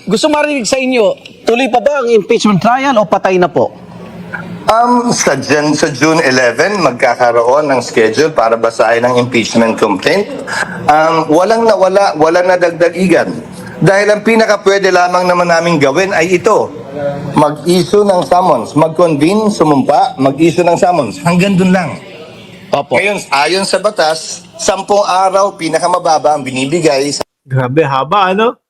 Gusto marinig sa inyo, tuloy pa ba ang impeachment trial o patay na po? Sa June 11, magkakaroon ng schedule para basahin ang impeachment complaint. Walang nawala, walang nadagdagigan. Dahil ang pinaka pwede lamang naman namin gawin ay ito. Mag-issue ng summons, mag-convene, sumumpa, mag-issue ng summons. Hanggang dun lang. Opo. Ngayon, ayon sa batas, 10 araw, pinakamababa ang binibigay sa Grabe, haba, ano?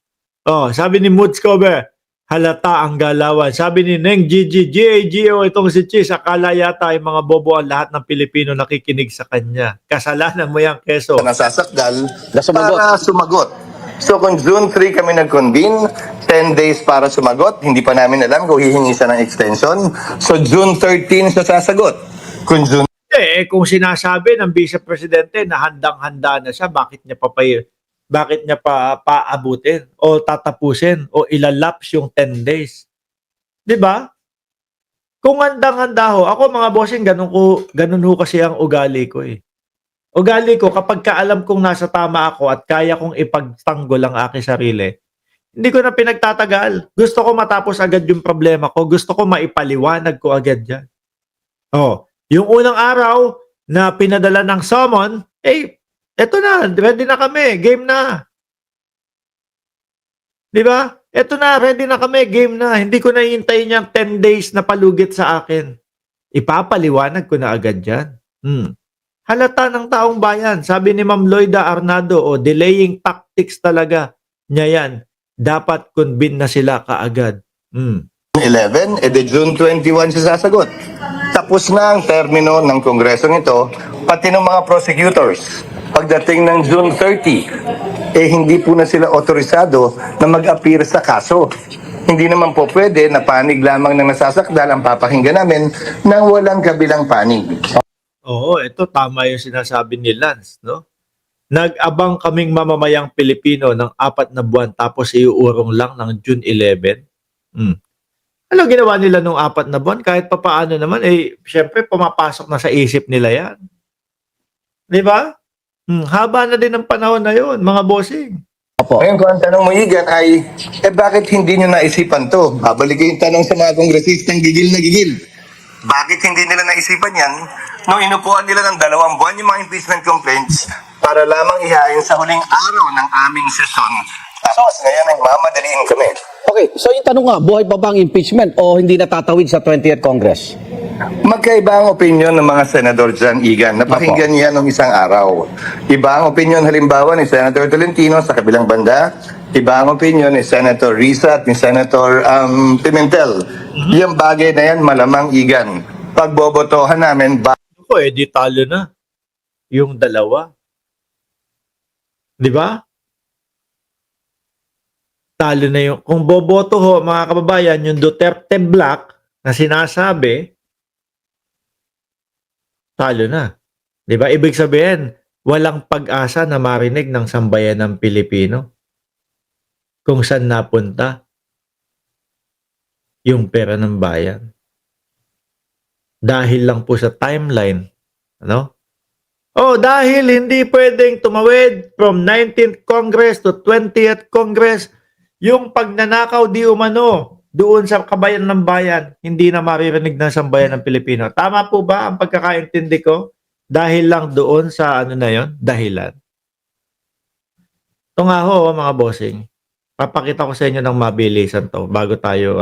Oh, sabi ni Moods Kobe, halata ang galawan. Sabi ni Neng Gigi, GAGO, itong si Chis, akala yata ay mga bobo ang lahat ng Pilipino nakikinig sa kanya. Kasalanan mo yung keso. nasasakdal Na sumagot. para sumagot. So kung June 3 kami nag-convene, 10 days para sumagot, hindi pa namin alam kung hihingi siya ng extension. So June 13 siya sasagot. Kung June Kung sinasabi ng Vice Presidente na handang-handa na siya, bakit niya pa paabutin o tatapusin o ilalaps yung 10 days? 'Di ba? Kung handang-handa ho, ako mga bossing, ganun ho kasi ang ugali ko eh. Ugali ko, kapag kaalam kong nasa tama ako at kaya kong ipagtanggol ang aking sarili, hindi ko na pinagtatagal. Gusto ko matapos agad yung problema ko. Gusto ko maipaliwanag ko agad yan. Oh, yung unang araw na pinadala ng summon, eto na, ready na kami, game na. Di ba? Eto na, ready na kami, game na. Hindi ko na hintayin yung 10 days na palugit sa akin. Ipapaliwanag ko na agad yan. Halata ng taong bayan. Sabi ni Ma'am Loida Arnado, delaying tactics talaga niya yan. Dapat convene na sila kaagad. 11, June 21 siya sasagot. Tapos na ang termino ng kongresong ito, pati ng mga prosecutors. Pagdating ng June 30, hindi po na sila otorisado na mag-appear sa kaso. Hindi naman po pwede na panig lamang ng nasasakdal ang papakinggan namin nang walang kabilang panig. Oo, ito tama yung sinasabi ni Lance, no? Nag-abang kaming mamamayang Pilipino ng 4 na buwan tapos iuurong lang ng June 11. Ano ginawa nila nung 4 na buwan? Kahit papaano naman, syempre pumapasok na sa isip nila yan. Di ba? Haba na din ang panahon na yun, mga bossing. Opo. Ngayon kung ang tanong mo, Igan, ay bakit hindi nyo naisipan to? Babalik yung tanong sa mga kongresistang gigil na gigil. Bakit hindi nila naisipan yan nung inupuan nila ng 2 buwan yung mga impeachment complaints para lamang ihain sa huling araw ng aming sesyon? Tapos ngayon ay mamadaliin kami. Okay, so yung tanong nga, buhay pa ba ang impeachment o hindi natatawid sa 20th Congress? Magkaiba ang opinion ng mga senador dyan, Igan. Napakinggan niya nung isang araw. Iba ang opinion halimbawa ni Senator Tolentino sa kabilang banda. Iba ang opinion ni Senator Risa at ni Senator Pimentel. Yung bagay na yan, malamang, Igan. Pagbobotohan namin, Ako, di talo na. Yung dalawa. Di ba? Talo na yung, kung boboto ho, mga kababayan, yung Duterte Black na sinasabi, talo na. Di ba? Ibig sabihin, walang pag-asa na marinig ng sambayan ng Pilipino kung saan napunta yung pera ng bayan. Dahil lang po sa timeline, ano? Dahil hindi pwedeng tumawid from 19th Congress to 20th Congress, yung pagnanakaw di umano doon sa kabayan ng bayan, hindi na maririnig ng sambayan ng Pilipino. Tama po ba ang pagkakaintindi ko? Dahil lang doon sa ano na yon, dahilan. Ito nga ho, mga bossing. Papakita ko sa inyo ng mabilisan to bago tayo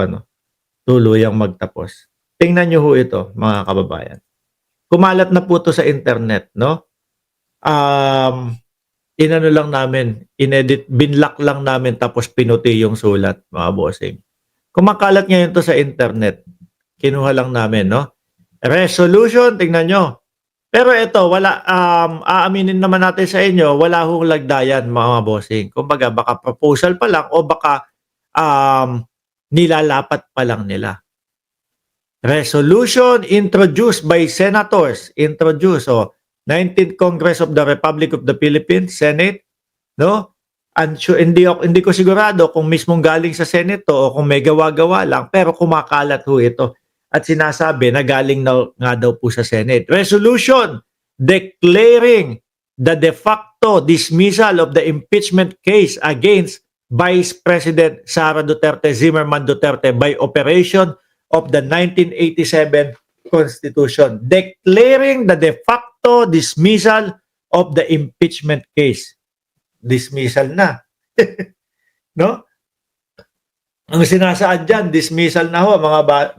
tuluyang magtapos. Tingnan nyo ho ito, mga kababayan. Kumalat na po to sa internet, no? Inano lang namin, inedit, binlock lang namin tapos pinuti yung sulat, mga bossing. Kumakalat ngayon to sa internet. Kinuha lang namin, no? Resolution, tingnan nyo. Pero ito, wala, aaminin naman natin sa inyo, wala hong lagdayan, mga bossing. Kumbaga, baka proposal pa lang o baka nilalapat pa lang nila. Resolution introduced by senators. 19th Congress of the Republic of the Philippines, Senate, no? Hindi ko sigurado kung mismong galing sa Senate to o kung may gawa-gawa lang, pero kumakalat ho ito. At sinasabi na galing na nga daw po sa Senate. Resolution declaring the de facto dismissal of the impeachment case against Vice President Sara Duterte Zimmerman Duterte by operation of the 1987 Constitution, declaring the de facto dismissal of the impeachment case. Dismissal na. No? Ang sinasaad dyan, dismissal na ho,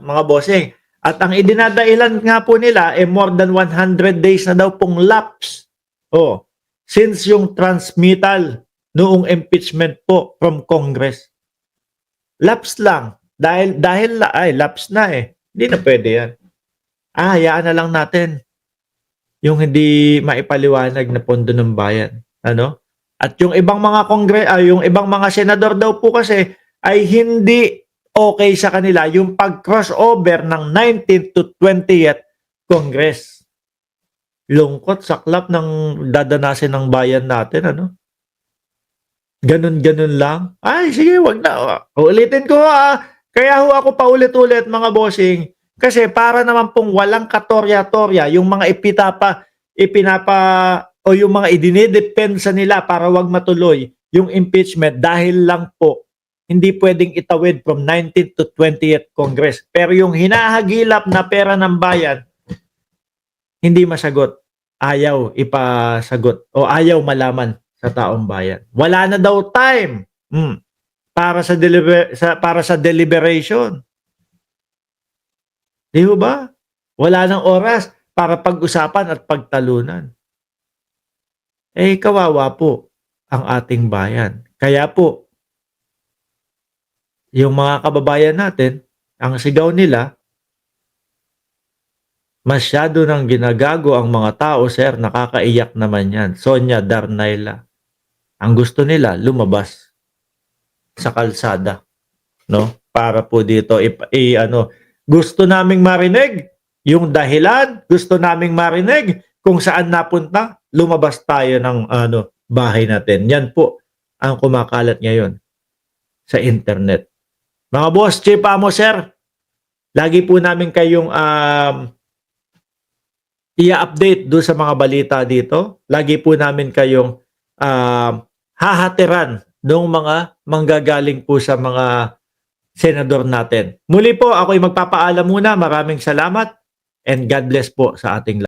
mga bossing. At ang idinadailan nga po nila, more than 100 days na daw pong lapse. Oh, since yung transmittal noong impeachment po from Congress. Lapse lang. Dahil lapse na eh. Hindi na pwede yan. Hayaan na lang natin yung hindi maipaliwanag na pondo ng bayan. Ano? At yung ibang mga yung ibang mga senador daw po kasi ay hindi okay sa kanila yung pag-crossover ng 19th to 20th Congress. Lungkot, saklap ng dadanasin ng bayan natin, ano? Ganun-ganun lang. Ay, sige, wag na. Ulitin ko Kaya ho ako paulit-ulit mga bossing. Kasi para naman pong walang katorya-torya yung mga o yung mga idinidepensa nila para wag matuloy yung impeachment dahil lang po hindi pwedeng itawid from 19th to 20th Congress. Pero yung hinahagilap na pera ng bayan, hindi masagot. Ayaw ipasagot o ayaw malaman sa taong bayan. Wala na daw time para sa deliberation. Di ba? Wala nang oras para pag-usapan at pagtalunan. Kawawa po ang ating bayan. Kaya po, yung mga kababayan natin, ang sigaw nila, masyado nang ginagago ang mga tao, sir, nakakaiyak naman yan. Sonia Darnayla. Ang gusto nila, lumabas sa kalsada. No? Para po dito, gusto naming marinig yung dahilan, gusto naming marinig kung saan napunta, lumabas tayo ng bahay natin. Yan po ang kumakalat ngayon sa internet. Mga boss, Chief Amo, sir, lagi po namin kayong i-update doon sa mga balita dito. Lagi po namin kayong hahatiran ng mga manggagaling po sa mga senador natin. Muli po, ako'y magpapaalam muna. Maraming salamat and God bless po sa ating lahat.